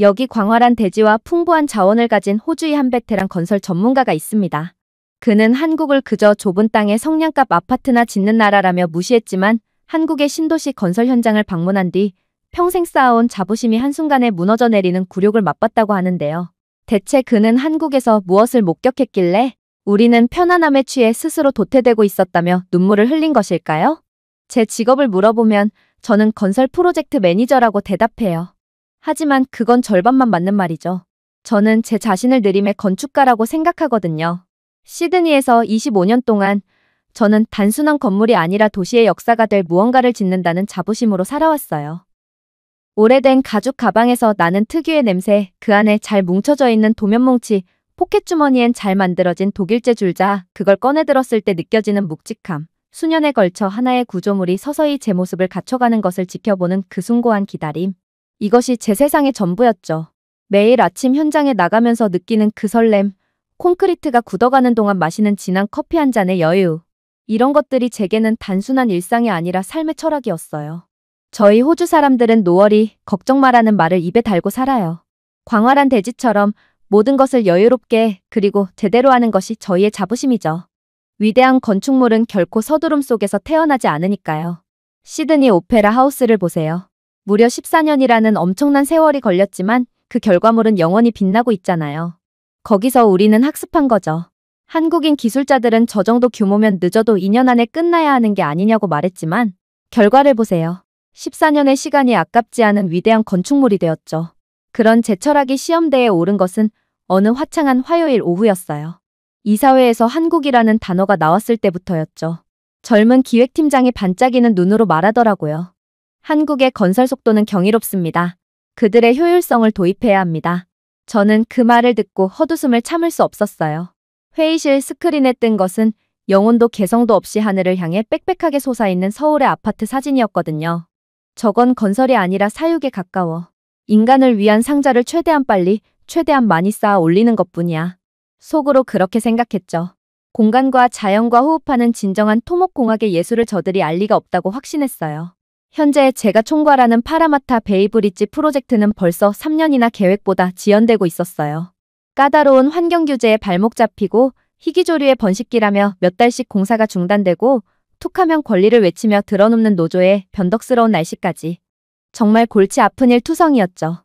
여기 광활한 대지와 풍부한 자원을 가진 호주의 한 베테랑 건설 전문가가 있습니다. 그는 한국을 그저 좁은 땅에 성냥갑 아파트나 짓는 나라라며 무시했지만 한국의 신도시 건설 현장을 방문한 뒤 평생 쌓아온 자부심이 한순간에 무너져 내리는 굴욕을 맛봤다고 하는데요. 대체 그는 한국에서 무엇을 목격했길래 우리는 편안함에 취해 스스로 도태되고 있었다며 눈물을 흘린 것일까요? 제 직업을 물어보면 저는 건설 프로젝트 매니저라고 대답해요. 하지만 그건 절반만 맞는 말이죠. 저는 제 자신을 느림의 건축가라고 생각하거든요. 시드니에서 25년 동안 저는 단순한 건물이 아니라 도시의 역사가 될 무언가를 짓는다는 자부심으로 살아왔어요. 오래된 가죽 가방에서 나는 특유의 냄새, 그 안에 잘 뭉쳐져 있는 도면뭉치, 포켓주머니엔 잘 만들어진 독일제 줄자, 그걸 꺼내들었을 때 느껴지는 묵직함, 수년에 걸쳐 하나의 구조물이 서서히 제 모습을 갖춰가는 것을 지켜보는 그 숭고한 기다림. 이것이 제 세상의 전부였죠. 매일 아침 현장에 나가면서 느끼는 그 설렘, 콘크리트가 굳어가는 동안 마시는 진한 커피 한 잔의 여유. 이런 것들이 제게는 단순한 일상이 아니라 삶의 철학이었어요. 저희 호주 사람들은 노워리, 걱정 마라는 말을 입에 달고 살아요. 광활한 대지처럼 모든 것을 여유롭게 그리고 제대로 하는 것이 저희의 자부심이죠. 위대한 건축물은 결코 서두름 속에서 태어나지 않으니까요. 시드니 오페라 하우스를 보세요. 무려 14년이라는 엄청난 세월이 걸렸지만 그 결과물은 영원히 빛나고 있잖아요. 거기서 우리는 학습한 거죠. 한국인 기술자들은 저 정도 규모면 늦어도 2년 안에 끝나야 하는 게 아니냐고 말했지만 결과를 보세요. 14년의 시간이 아깝지 않은 위대한 건축물이 되었죠. 그런 제 철학이 시험대에 오른 것은 어느 화창한 화요일 오후였어요. 이사회에서 한국이라는 단어가 나왔을 때부터였죠. 젊은 기획팀장이 반짝이는 눈으로 말하더라고요. 한국의 건설 속도는 경이롭습니다. 그들의 효율성을 도입해야 합니다. 저는 그 말을 듣고 헛웃음을 참을 수 없었어요. 회의실 스크린에 뜬 것은 영혼도 개성도 없이 하늘을 향해 빽빽하게 솟아있는 서울의 아파트 사진이었거든요. 저건 건설이 아니라 사육에 가까워. 인간을 위한 상자를 최대한 빨리, 최대한 많이 쌓아 올리는 것뿐이야. 속으로 그렇게 생각했죠. 공간과 자연과 호흡하는 진정한 토목공학의 예술을 저들이 알 리가 없다고 확신했어요. 현재 제가 총괄하는 파라마타 베이브리지 프로젝트는 벌써 3년이나 계획보다 지연되고 있었어요. 까다로운 환경 규제에 발목 잡히고 희귀조류의 번식기라며 몇 달씩 공사가 중단되고 툭하면 권리를 외치며 드러눕는 노조의 변덕스러운 날씨까지. 정말 골치 아픈 일 투성이었죠.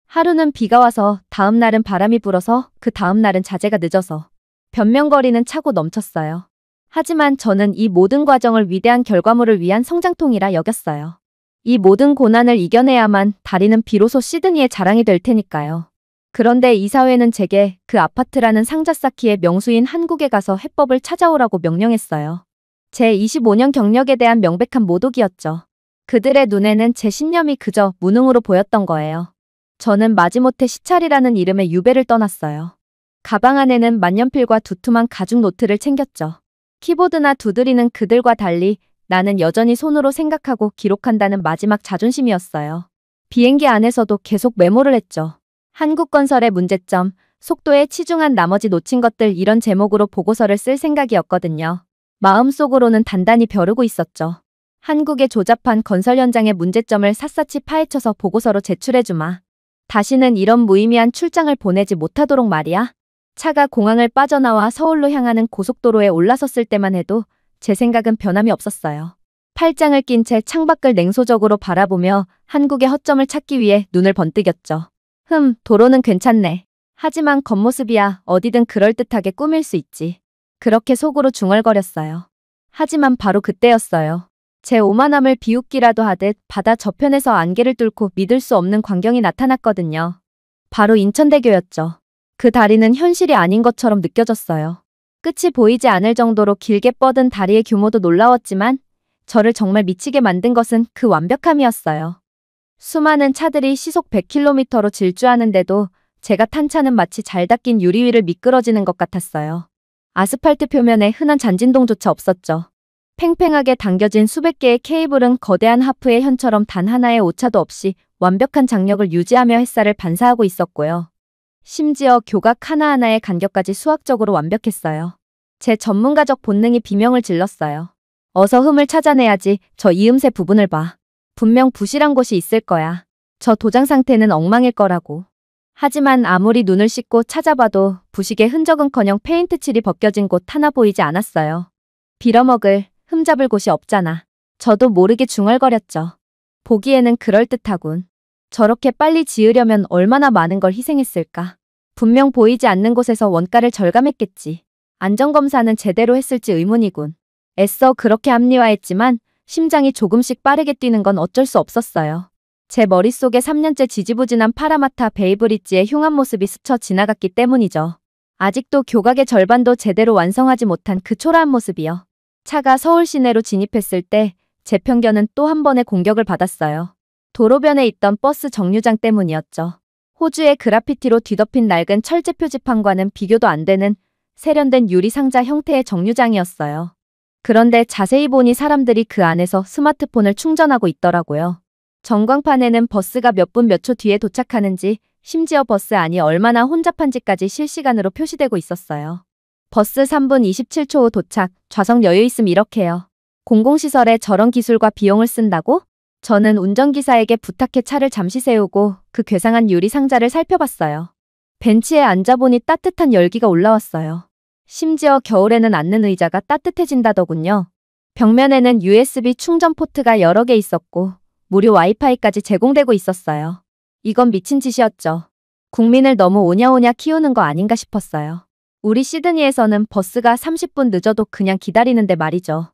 하루는 비가 와서 다음 날은 바람이 불어서 그 다음 날은 자재가 늦어서 변명거리는 차고 넘쳤어요. 하지만 저는 이 모든 과정을 위대한 결과물을 위한 성장통이라 여겼어요. 이 모든 고난을 이겨내야만 다리는 비로소 시드니의 자랑이 될 테니까요. 그런데 이사회는 제게 그 아파트라는 상자 쌓기의 명수인 한국에 가서 해법을 찾아오라고 명령했어요. 제 25년 경력에 대한 명백한 모독이었죠. 그들의 눈에는 제 신념이 그저 무능으로 보였던 거예요. 저는 마지못해 시찰이라는 이름의 유배를 떠났어요. 가방 안에는 만년필과 두툼한 가죽 노트를 챙겼죠. 키보드나 두드리는 그들과 달리 나는 여전히 손으로 생각하고 기록한다는 마지막 자존심이었어요. 비행기 안에서도 계속 메모를 했죠. 한국건설의 문제점, 속도에 치중한 나머지 놓친 것들 이런 제목으로 보고서를 쓸 생각이었거든요. 마음속으로는 단단히 벼르고 있었죠. 한국의 조잡한 건설 현장의 문제점을 샅샅이 파헤쳐서 보고서로 제출해주마. 다시는 이런 무의미한 출장을 보내지 못하도록 말이야. 차가 공항을 빠져나와 서울로 향하는 고속도로에 올라섰을 때만 해도 제 생각은 변함이 없었어요. 팔짱을 낀 채 창밖을 냉소적으로 바라보며 한국의 허점을 찾기 위해 눈을 번뜩였죠. 도로는 괜찮네. 하지만 겉모습이야 어디든 그럴듯하게 꾸밀 수 있지. 그렇게 속으로 중얼거렸어요. 하지만 바로 그때였어요. 제 오만함을 비웃기라도 하듯 바다 저편에서 안개를 뚫고 믿을 수 없는 광경이 나타났거든요. 바로 인천대교였죠. 그 다리는 현실이 아닌 것처럼 느껴졌어요. 끝이 보이지 않을 정도로 길게 뻗은 다리의 규모도 놀라웠지만 저를 정말 미치게 만든 것은 그 완벽함이었어요. 수많은 차들이 시속 100km로 질주하는데도 제가 탄 차는 마치 잘 닦인 유리 위를 미끄러지는 것 같았어요. 아스팔트 표면에 흔한 잔진동조차 없었죠. 팽팽하게 당겨진 수백 개의 케이블은 거대한 하프의 현처럼 단 하나의 오차도 없이 완벽한 장력을 유지하며 햇살을 반사하고 있었고요. 심지어 교각 하나하나의 간격까지 수학적으로 완벽했어요. 제 전문가적 본능이 비명을 질렀어요. 어서 흠을 찾아내야지. 저 이음새 부분을 봐. 분명 부실한 곳이 있을 거야. 저 도장 상태는 엉망일 거라고. 하지만 아무리 눈을 씻고 찾아봐도 부식의 흔적은커녕 페인트 칠이 벗겨진 곳 하나 보이지 않았어요. 빌어먹을, 흠잡을 곳이 없잖아. 저도 모르게 중얼거렸죠. 보기에는 그럴듯하군. 저렇게 빨리 지으려면 얼마나 많은 걸 희생했을까. 분명 보이지 않는 곳에서 원가를 절감했겠지. 안전검사는 제대로 했을지 의문이군. 애써 그렇게 합리화했지만 심장이 조금씩 빠르게 뛰는 건 어쩔 수 없었어요. 제 머릿속에 3년째 지지부진한 파라마타 베이브리지의 흉한 모습이 스쳐 지나갔기 때문이죠. 아직도 교각의 절반도 제대로 완성하지 못한 그 초라한 모습이요. 차가 서울 시내로 진입했을 때 제 편견은 또 한 번의 공격을 받았어요. 도로변에 있던 버스 정류장 때문이었죠. 호주의 그라피티로 뒤덮인 낡은 철제 표지판과는 비교도 안 되는 세련된 유리 상자 형태의 정류장이었어요. 그런데 자세히 보니 사람들이 그 안에서 스마트폰을 충전하고 있더라고요. 전광판에는 버스가 몇 분 몇 초 뒤에 도착하는지, 심지어 버스 안이 얼마나 혼잡한지까지 실시간으로 표시되고 있었어요. 버스 3분 27초 후 도착, 좌석 여유 있음 이렇게요. 공공시설에 저런 기술과 비용을 쓴다고? 저는 운전기사에게 부탁해 차를 잠시 세우고 그 괴상한 유리 상자를 살펴봤어요. 벤치에 앉아보니 따뜻한 열기가 올라왔어요. 심지어 겨울에는 앉는 의자가 따뜻해진다더군요. 벽면에는 USB 충전 포트가 여러 개 있었고 무료 와이파이까지 제공되고 있었어요. 이건 미친 짓이었죠. 국민을 너무 오냐오냐 키우는 거 아닌가 싶었어요. 우리 시드니에서는 버스가 30분 늦어도 그냥 기다리는데 말이죠.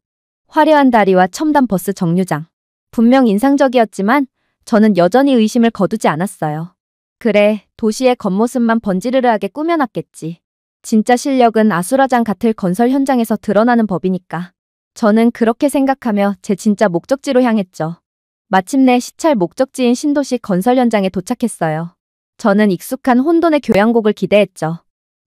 화려한 다리와 첨단 버스 정류장. 분명 인상적이었지만 저는 여전히 의심을 거두지 않았어요. 그래, 도시의 겉모습만 번지르르하게 꾸며놨겠지. 진짜 실력은 아수라장 같을 건설 현장에서 드러나는 법이니까. 저는 그렇게 생각하며 제 진짜 목적지로 향했죠. 마침내 시찰 목적지인 신도시 건설 현장에 도착했어요. 저는 익숙한 혼돈의 교향곡을 기대했죠.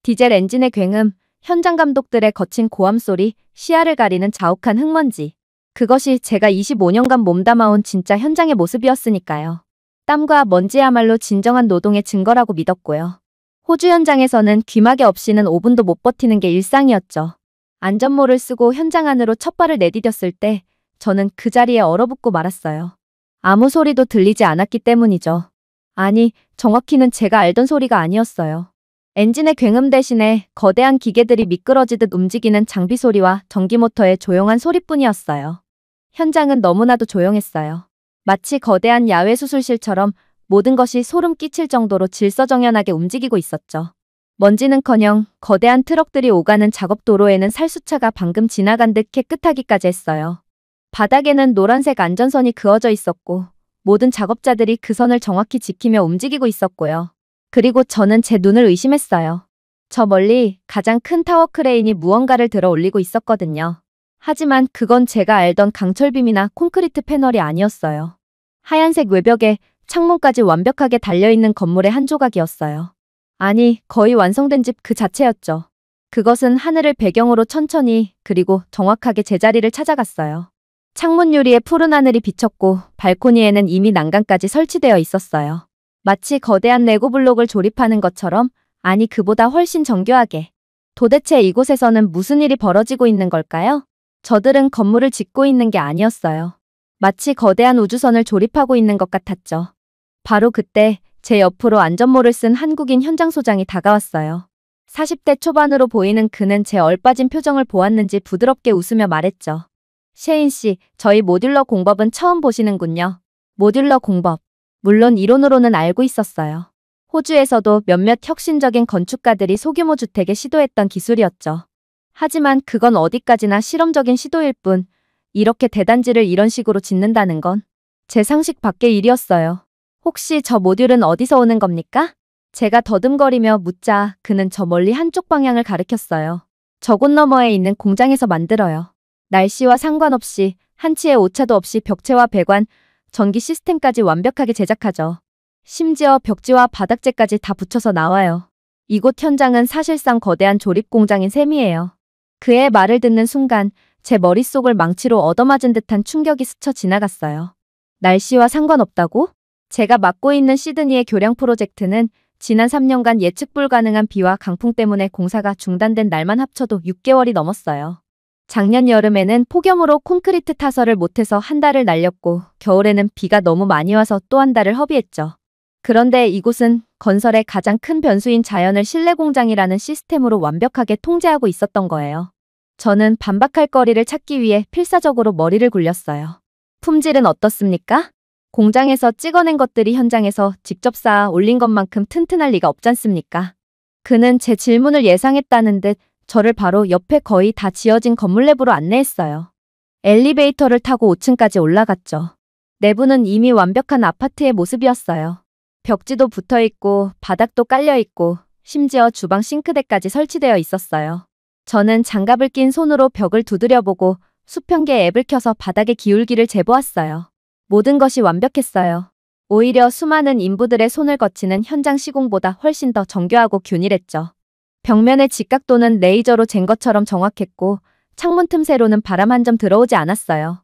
디젤 엔진의 굉음, 현장 감독들의 거친 고함 소리, 시야를 가리는 자욱한 흙먼지. 그것이 제가 25년간 몸담아온 진짜 현장의 모습이었으니까요. 땀과 먼지야말로 진정한 노동의 증거라고 믿었고요. 호주 현장에서는 귀마개 없이는 5분도 못 버티는 게 일상이었죠. 안전모를 쓰고 현장 안으로 첫 발을 내디뎠을 때 저는 그 자리에 얼어붙고 말았어요. 아무 소리도 들리지 않았기 때문이죠. 아니, 정확히는 제가 알던 소리가 아니었어요. 엔진의 굉음 대신에 거대한 기계들이 미끄러지듯 움직이는 장비 소리와 전기모터의 조용한 소리뿐이었어요. 현장은 너무나도 조용했어요. 마치 거대한 야외 수술실처럼 모든 것이 소름 끼칠 정도로 질서정연하게 움직이고 있었죠. 먼지는커녕 거대한 트럭들이 오가는 작업 도로에는 살수차가 방금 지나간 듯 깨끗하기까지 했어요. 바닥에는 노란색 안전선이 그어져 있었고 모든 작업자들이 그 선을 정확히 지키며 움직이고 있었고요. 그리고 저는 제 눈을 의심했어요. 저 멀리 가장 큰 타워 크레인이 무언가를 들어 올리고 있었거든요. 하지만 그건 제가 알던 강철빔이나 콘크리트 패널이 아니었어요. 하얀색 외벽에 창문까지 완벽하게 달려있는 건물의 한 조각이었어요. 아니, 거의 완성된 집 그 자체였죠. 그것은 하늘을 배경으로 천천히 그리고 정확하게 제자리를 찾아갔어요. 창문 유리에 푸른 하늘이 비쳤고 발코니에는 이미 난간까지 설치되어 있었어요. 마치 거대한 레고 블록을 조립하는 것처럼, 아니 그보다 훨씬 정교하게. 도대체 이곳에서는 무슨 일이 벌어지고 있는 걸까요? 저들은 건물을 짓고 있는 게 아니었어요. 마치 거대한 우주선을 조립하고 있는 것 같았죠. 바로 그때 제 옆으로 안전모를 쓴 한국인 현장 소장이 다가왔어요. 40대 초반으로 보이는 그는 제 얼빠진 표정을 보았는지 부드럽게 웃으며 말했죠. 셰인 씨, 저희 모듈러 공법은 처음 보시는군요. 모듈러 공법. 물론 이론으로는 알고 있었어요. 호주에서도 몇몇 혁신적인 건축가들이 소규모 주택에 시도했던 기술이었죠. 하지만 그건 어디까지나 실험적인 시도일 뿐, 이렇게 대단지를 이런 식으로 짓는다는 건 제 상식 밖의 일이었어요. 혹시 저 모듈은 어디서 오는 겁니까? 제가 더듬거리며 묻자 그는 저 멀리 한쪽 방향을 가리켰어요. 저곳 너머에 있는 공장에서 만들어요. 날씨와 상관없이 한치의 오차도 없이 벽체와 배관, 전기 시스템까지 완벽하게 제작하죠. 심지어 벽지와 바닥재까지 다 붙여서 나와요. 이곳 현장은 사실상 거대한 조립 공장인 셈이에요. 그의 말을 듣는 순간 제 머릿속을 망치로 얻어맞은 듯한 충격이 스쳐 지나갔어요. 날씨와 상관없다고? 제가 맡고 있는 시드니의 교량 프로젝트는 지난 3년간 예측 불가능한 비와 강풍 때문에 공사가 중단된 날만 합쳐도 6개월이 넘었어요. 작년 여름에는 폭염으로 콘크리트 타설을 못해서 한 달을 날렸고 겨울에는 비가 너무 많이 와서 또 한 달을 허비했죠. 그런데 이곳은 건설의 가장 큰 변수인 자연을 실내 공장이라는 시스템으로 완벽하게 통제하고 있었던 거예요. 저는 반박할 거리를 찾기 위해 필사적으로 머리를 굴렸어요. 품질은 어떻습니까? 공장에서 찍어낸 것들이 현장에서 직접 쌓아 올린 것만큼 튼튼할 리가 없잖습니까? 그는 제 질문을 예상했다는 듯 저를 바로 옆에 거의 다 지어진 건물 내부로 안내했어요. 엘리베이터를 타고 5층까지 올라갔죠. 내부는 이미 완벽한 아파트의 모습이었어요. 벽지도 붙어있고 바닥도 깔려있고 심지어 주방 싱크대까지 설치되어 있었어요. 저는 장갑을 낀 손으로 벽을 두드려보고 수평계 앱을 켜서 바닥의 기울기를 재보았어요. 모든 것이 완벽했어요. 오히려 수많은 인부들의 손을 거치는 현장 시공보다 훨씬 더 정교하고 균일했죠. 벽면의 직각도는 레이저로 잰 것처럼 정확했고 창문 틈새로는 바람 한 점 들어오지 않았어요.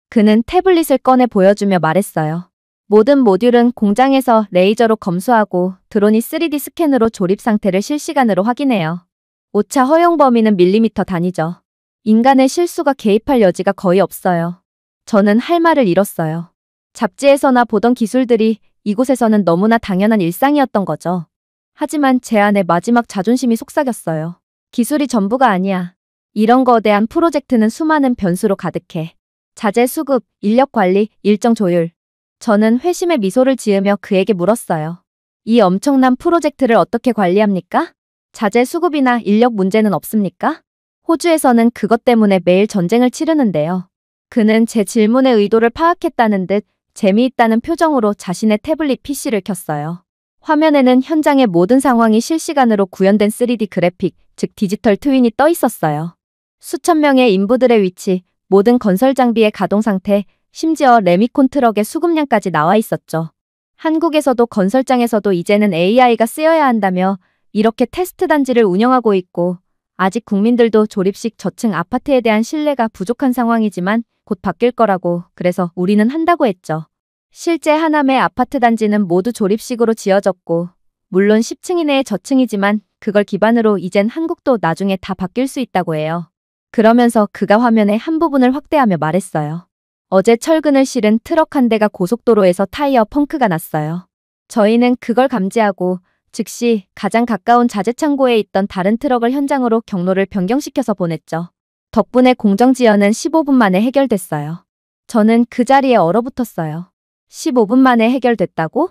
그는 태블릿을 꺼내 보여주며 말했어요. 모든 모듈은 공장에서 레이저로 검수하고 드론이 3D 스캔으로 조립 상태를 실시간으로 확인해요. 오차 허용 범위는 밀리미터 단위죠. 인간의 실수가 개입할 여지가 거의 없어요. 저는 할 말을 잃었어요. 잡지에서나 보던 기술들이 이곳에서는 너무나 당연한 일상이었던 거죠. 하지만 제 안에 마지막 자존심이 속삭였어요. 기술이 전부가 아니야. 이런 거대한 프로젝트는 수많은 변수로 가득해. 자재 수급, 인력 관리, 일정 조율. 저는 회심의 미소를 지으며 그에게 물었어요. 이 엄청난 프로젝트를 어떻게 관리합니까? 자재 수급이나 인력 문제는 없습니까? 호주에서는 그것 때문에 매일 전쟁을 치르는데요. 그는 제 질문의 의도를 파악했다는 듯 재미있다는 표정으로 자신의 태블릿 PC를 켰어요. 화면에는 현장의 모든 상황이 실시간으로 구현된 3D 그래픽, 즉 디지털 트윈이 떠 있었어요. 수천 명의 인부들의 위치, 모든 건설 장비의 가동 상태, 심지어 레미콘 트럭의 수급량까지 나와 있었죠. 한국에서도 건설장에서도 이제는 AI가 쓰여야 한다며 이렇게 테스트 단지를 운영하고 있고 아직 국민들도 조립식 저층 아파트에 대한 신뢰가 부족한 상황이지만 곧 바뀔 거라고 그래서 우리는 한다고 했죠. 실제 하남의 아파트 단지는 모두 조립식으로 지어졌고 물론 10층 이내의 저층이지만 그걸 기반으로 이젠 한국도 나중에 다 바뀔 수 있다고 해요. 그러면서 그가 화면의 한 부분을 확대하며 말했어요. 어제 철근을 실은 트럭 한 대가 고속도로에서 타이어 펑크가 났어요. 저희는 그걸 감지하고 즉시 가장 가까운 자재 창고에 있던 다른 트럭을 현장으로 경로를 변경시켜서 보냈죠. 덕분에 공정 지연은 15분 만에 해결됐어요. 저는 그 자리에 얼어붙었어요. 15분 만에 해결됐다고?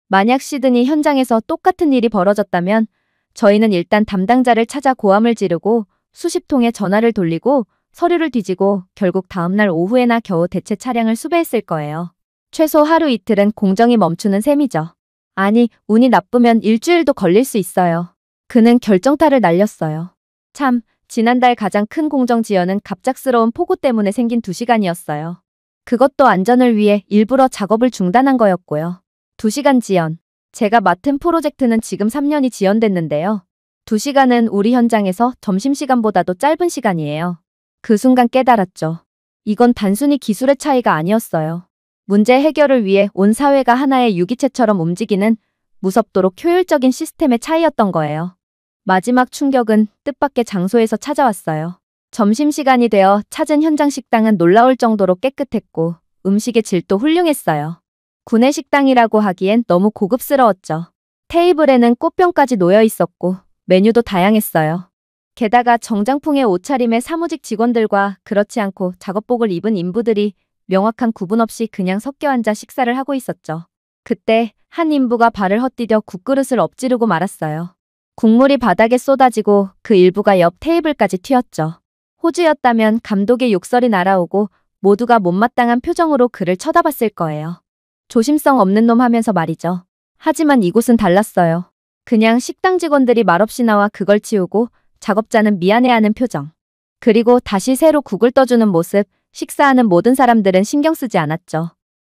만약 시드니 현장에서 똑같은 일이 벌어졌다면 저희는 일단 담당자를 찾아 고함을 지르고 수십 통의 전화를 돌리고 서류를 뒤지고 결국 다음날 오후에나 겨우 대체 차량을 수배했을 거예요. 최소 하루 이틀은 공정이 멈추는 셈이죠. 아니, 운이 나쁘면 일주일도 걸릴 수 있어요. 그는 결정타를 날렸어요. 참, 지난달 가장 큰 공정 지연은 갑작스러운 폭우 때문에 생긴 2시간이었어요. 그것도 안전을 위해 일부러 작업을 중단한 거였고요. 2시간 지연. 제가 맡은 프로젝트는 지금 3년이 지연됐는데요. 2시간은 우리 현장에서 점심시간보다도 짧은 시간이에요. 그 순간 깨달았죠. 이건 단순히 기술의 차이가 아니었어요. 문제 해결을 위해 온 사회가 하나의 유기체처럼 움직이는 무섭도록 효율적인 시스템의 차이였던 거예요. 마지막 충격은 뜻밖의 장소에서 찾아왔어요. 점심시간이 되어 찾은 현장 식당은 놀라울 정도로 깨끗했고 음식의 질도 훌륭했어요. 구내식당이라고 하기엔 너무 고급스러웠죠. 테이블에는 꽃병까지 놓여 있었고 메뉴도 다양했어요. 게다가 정장풍의 옷차림의 사무직 직원들과 그렇지 않고 작업복을 입은 인부들이 명확한 구분 없이 그냥 섞여 앉아 식사를 하고 있었죠. 그때 한 인부가 발을 헛디뎌 국그릇을 엎지르고 말았어요. 국물이 바닥에 쏟아지고 그 일부가 옆 테이블까지 튀었죠. 호주였다면 감독의 욕설이 날아오고 모두가 못마땅한 표정으로 그를 쳐다봤을 거예요. 조심성 없는 놈 하면서 말이죠. 하지만 이곳은 달랐어요. 그냥 식당 직원들이 말없이 나와 그걸 치우고 작업자는 미안해하는 표정. 그리고 다시 새로 국을 떠주는 모습, 식사하는 모든 사람들은 신경 쓰지 않았죠.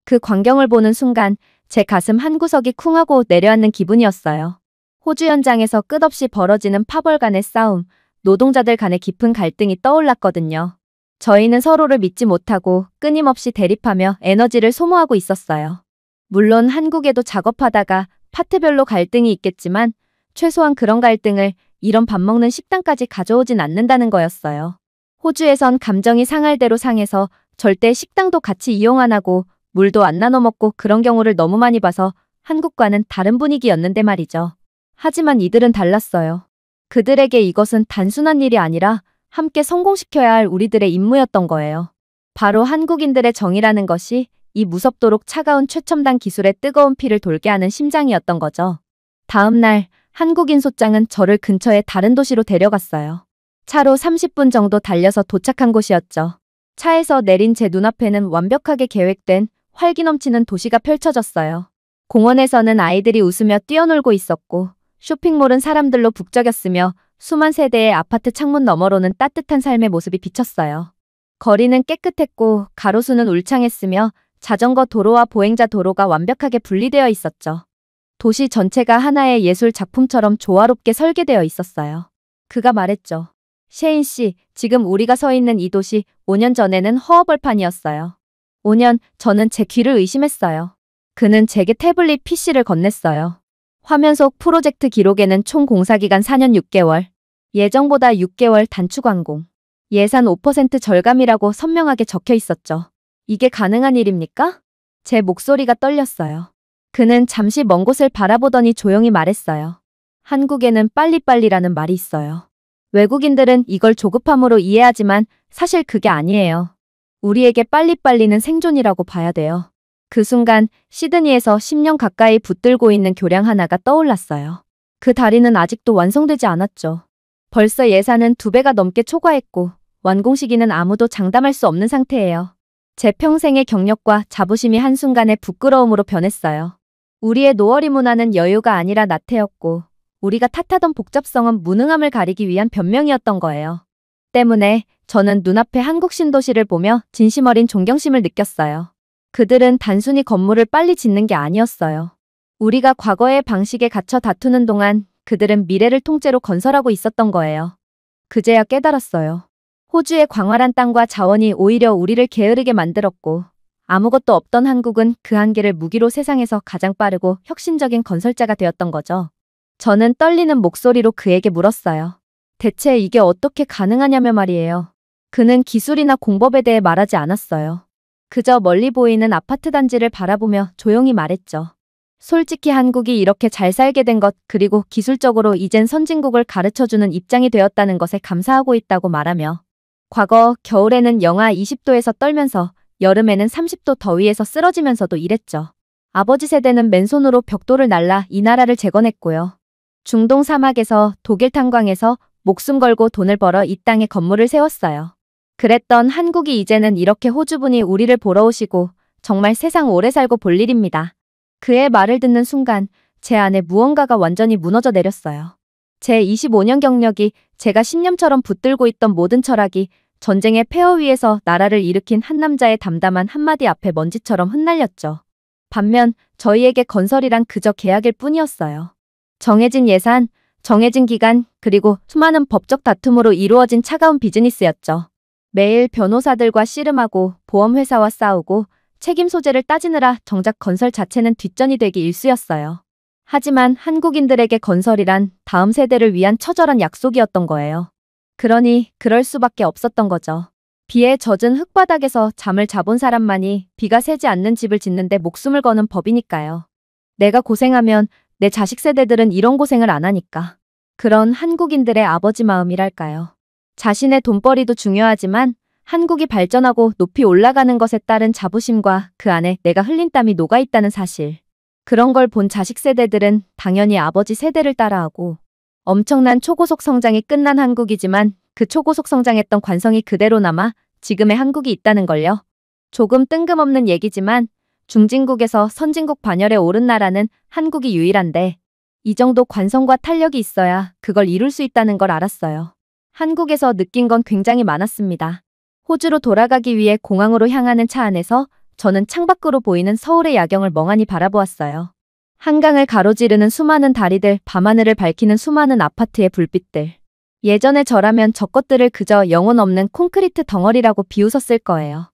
그 광경을 보는 순간 제 가슴 한구석이 쿵하고 내려앉는 기분이었어요. 호주 현장에서 끝없이 벌어지는 파벌 간의 싸움, 노동자들 간의 깊은 갈등이 떠올랐거든요. 저희는 서로를 믿지 못하고 끊임없이 대립하며 에너지를 소모하고 있었어요. 물론 한국에도 작업하다가 파트별로 갈등이 있겠지만 최소한 그런 갈등을 이런 밥 먹는 식당까지 가져오진 않는다는 거였어요. 호주에선 감정이 상할 대로 상해서 절대 식당도 같이 이용 안 하고 물도 안 나눠 먹고 그런 경우를 너무 많이 봐서 한국과는 다른 분위기였는데 말이죠. 하지만 이들은 달랐어요. 그들에게 이것은 단순한 일이 아니라 함께 성공시켜야 할 우리들의 임무였던 거예요. 바로 한국인들의 정이라는 것이 이 무섭도록 차가운 최첨단 기술의 뜨거운 피를 돌게 하는 심장이었던 거죠. 다음 날 한국인 소장은 저를 근처의 다른 도시로 데려갔어요. 차로 30분 정도 달려서 도착한 곳이었죠. 차에서 내린 제 눈앞에는 완벽하게 계획된 활기 넘치는 도시가 펼쳐졌어요. 공원에서는 아이들이 웃으며 뛰어놀고 있었고 쇼핑몰은 사람들로 북적였으며 수만 세대의 아파트 창문 너머로는 따뜻한 삶의 모습이 비쳤어요. 거리는 깨끗했고 가로수는 울창했으며 자전거 도로와 보행자 도로가 완벽하게 분리되어 있었죠. 도시 전체가 하나의 예술 작품처럼 조화롭게 설계되어 있었어요. 그가 말했죠. 셰인 씨, 지금 우리가 서 있는 이 도시 5년 전에는 허허벌판이었어요. 5년, 저는 제 귀를 의심했어요. 그는 제게 태블릿 PC를 건넸어요. 화면 속 프로젝트 기록에는 총 공사기간 4년 6개월, 예정보다 6개월 단축 완공, 예산 5% 절감이라고 선명하게 적혀 있었죠. 이게 가능한 일입니까? 제 목소리가 떨렸어요. 그는 잠시 먼 곳을 바라보더니 조용히 말했어요. 한국에는 빨리빨리라는 말이 있어요. 외국인들은 이걸 조급함으로 이해하지만 사실 그게 아니에요. 우리에게 빨리빨리는 생존이라고 봐야 돼요. 그 순간 시드니에서 10년 가까이 붙들고 있는 교량 하나가 떠올랐어요. 그 다리는 아직도 완성되지 않았죠. 벌써 예산은 2배가 넘게 초과했고 완공 시기는 아무도 장담할 수 없는 상태예요. 제 평생의 경력과 자부심이 한순간에 부끄러움으로 변했어요. 우리의 노어리 문화는 여유가 아니라 나태였고 우리가 탓하던 복잡성은 무능함을 가리기 위한 변명이었던 거예요. 때문에 저는 눈앞의 한국 신도시를 보며 진심 어린 존경심을 느꼈어요. 그들은 단순히 건물을 빨리 짓는 게 아니었어요. 우리가 과거의 방식에 갇혀 다투는 동안 그들은 미래를 통째로 건설하고 있었던 거예요. 그제야 깨달았어요. 호주의 광활한 땅과 자원이 오히려 우리를 게으르게 만들었고 아무것도 없던 한국은 그 한계를 무기로 세상에서 가장 빠르고 혁신적인 건설자가 되었던 거죠. 저는 떨리는 목소리로 그에게 물었어요. 대체 이게 어떻게 가능하냐며 말이에요. 그는 기술이나 공법에 대해 말하지 않았어요. 그저 멀리 보이는 아파트 단지를 바라보며 조용히 말했죠. 솔직히 한국이 이렇게 잘 살게 된 것 그리고 기술적으로 이젠 선진국을 가르쳐주는 입장이 되었다는 것에 감사하고 있다고 말하며 과거 겨울에는 영하 20도에서 떨면서 여름에는 30도 더위에서 쓰러지면서도 일했죠. 아버지 세대는 맨손으로 벽돌을 날라 이 나라를 재건했고요. 중동 사막에서 독일 탄광에서 목숨 걸고 돈을 벌어 이 땅에 건물을 세웠어요. 그랬던 한국이 이제는 이렇게 호주분이 우리를 보러 오시고 정말 세상 오래 살고 볼 일입니다. 그의 말을 듣는 순간 제 안에 무언가가 완전히 무너져 내렸어요. 제 25년 경력이 제가 신념처럼 붙들고 있던 모든 철학이 전쟁의 폐허 위에서 나라를 일으킨 한 남자의 담담한 한마디 앞에 먼지처럼 흩날렸죠. 반면 저희에게 건설이란 그저 계약일 뿐이었어요. 정해진 예산, 정해진 기간, 그리고 수많은 법적 다툼으로 이루어진 차가운 비즈니스였죠. 매일 변호사들과 씨름하고 보험회사와 싸우고 책임 소재를 따지느라 정작 건설 자체는 뒷전이 되기 일쑤였어요. 하지만 한국인들에게 건설이란 다음 세대를 위한 처절한 약속이었던 거예요. 그러니 그럴 수밖에 없었던 거죠. 비에 젖은 흙바닥에서 잠을 자본 사람만이 비가 새지 않는 집을 짓는데 목숨을 거는 법이니까요. 내가 고생하면 내 자식 세대들은 이런 고생을 안 하니까. 그런 한국인들의 아버지 마음이랄까요. 자신의 돈벌이도 중요하지만 한국이 발전하고 높이 올라가는 것에 따른 자부심과 그 안에 내가 흘린 땀이 녹아있다는 사실. 그런 걸 본 자식 세대들은 당연히 아버지 세대를 따라하고 엄청난 초고속 성장이 끝난 한국이지만 그 초고속 성장했던 관성이 그대로 남아 지금의 한국이 있다는 걸요. 조금 뜬금없는 얘기지만 중진국에서 선진국 반열에 오른 나라는 한국이 유일한데 이 정도 관성과 탄력이 있어야 그걸 이룰 수 있다는 걸 알았어요. 한국에서 느낀 건 굉장히 많았습니다. 호주로 돌아가기 위해 공항으로 향하는 차 안에서 저는 창밖으로 보이는 서울의 야경을 멍하니 바라보았어요. 한강을 가로지르는 수많은 다리들, 밤하늘을 밝히는 수많은 아파트의 불빛들. 예전에 저라면 저것들을 그저 영혼 없는 콘크리트 덩어리라고 비웃었을 거예요.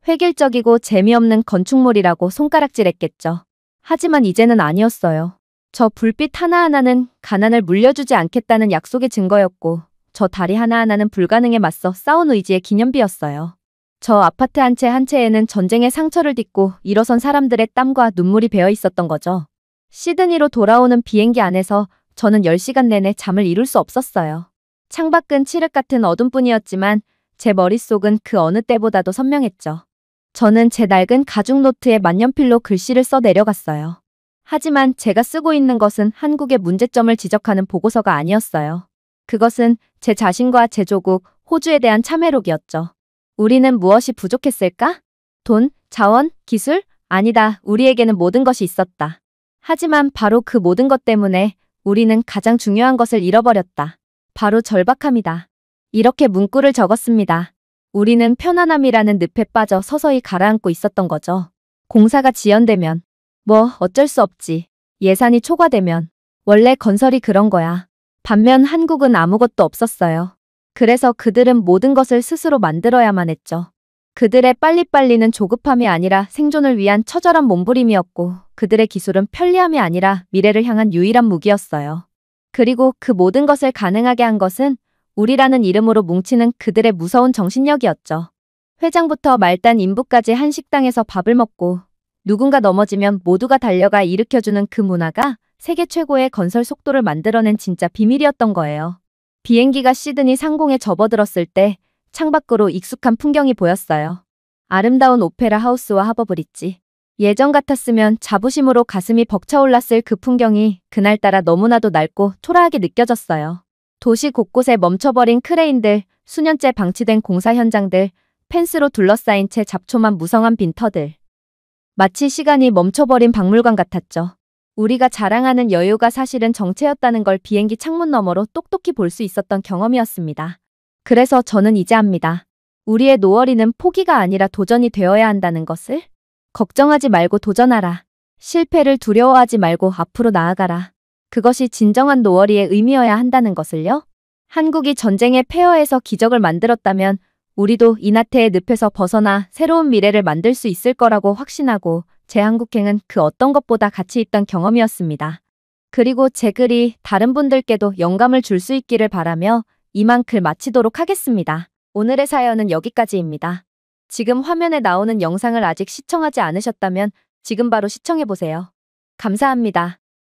획일적이고 재미없는 건축물이라고 손가락질했겠죠. 하지만 이제는 아니었어요. 저 불빛 하나하나는 가난을 물려주지 않겠다는 약속의 증거였고 저 다리 하나하나는 불가능에 맞서 싸운 의지의 기념비였어요. 저 아파트 한 채 한 채에는 전쟁의 상처를 딛고 일어선 사람들의 땀과 눈물이 배어 있었던 거죠. 시드니로 돌아오는 비행기 안에서 저는 10시간 내내 잠을 이룰 수 없었어요. 창밖은 칠흑 같은 어둠뿐이었지만 제 머릿속은 그 어느 때보다도 선명했죠. 저는 제 낡은 가죽 노트에 만년필로 글씨를 써 내려갔어요. 하지만 제가 쓰고 있는 것은 한국의 문제점을 지적하는 보고서가 아니었어요. 그것은 제 자신과 제 조국, 호주에 대한 참회록이었죠. 우리는 무엇이 부족했을까? 돈, 자원, 기술? 아니다. 우리에게는 모든 것이 있었다. 하지만 바로 그 모든 것 때문에 우리는 가장 중요한 것을 잃어버렸다. 바로 절박함이다. 이렇게 문구를 적었습니다. 우리는 편안함이라는 늪에 빠져 서서히 가라앉고 있었던 거죠. 공사가 지연되면 뭐 어쩔 수 없지. 예산이 초과되면 원래 건설이 그런 거야. 반면 한국은 아무것도 없었어요. 그래서 그들은 모든 것을 스스로 만들어야만 했죠. 그들의 빨리빨리는 조급함이 아니라 생존을 위한 처절한 몸부림이었고 그들의 기술은 편리함이 아니라 미래를 향한 유일한 무기였어요. 그리고 그 모든 것을 가능하게 한 것은 우리라는 이름으로 뭉치는 그들의 무서운 정신력이었죠. 회장부터 말단 인부까지 한 식당에서 밥을 먹고 누군가 넘어지면 모두가 달려가 일으켜주는 그 문화가 세계 최고의 건설 속도를 만들어낸 진짜 비밀이었던 거예요. 비행기가 시드니 상공에 접어들었을 때 창밖으로 익숙한 풍경이 보였어요. 아름다운 오페라 하우스와 하버브릿지. 예전 같았으면 자부심으로 가슴이 벅차올랐을 그 풍경이 그날따라 너무나도 낡고 초라하게 느껴졌어요. 도시 곳곳에 멈춰버린 크레인들, 수년째 방치된 공사 현장들, 펜스로 둘러싸인 채 잡초만 무성한 빈터들. 마치 시간이 멈춰버린 박물관 같았죠. 우리가 자랑하는 여유가 사실은 정체였다는 걸 비행기 창문 너머로 똑똑히 볼 수 있었던 경험이었습니다. 그래서 저는 이제 압니다. 우리의 노어리는 포기가 아니라 도전이 되어야 한다는 것을. 걱정하지 말고 도전하라. 실패를 두려워하지 말고 앞으로 나아가라. 그것이 진정한 노어리의 의미여야 한다는 것을요. 한국이 전쟁의 폐허에서 기적을 만들었다면 우리도 이 나태의 늪에서 벗어나 새로운 미래를 만들 수 있을 거라고 확신하고 제 한국행은 그 어떤 것보다 가치 있던 경험이었습니다. 그리고 제 글이 다른 분들께도 영감을 줄 수 있기를 바라며 이만 글 마치도록 하겠습니다. 오늘의 사연은 여기까지입니다. 지금 화면에 나오는 영상을 아직 시청하지 않으셨다면 지금 바로 시청해보세요. 감사합니다.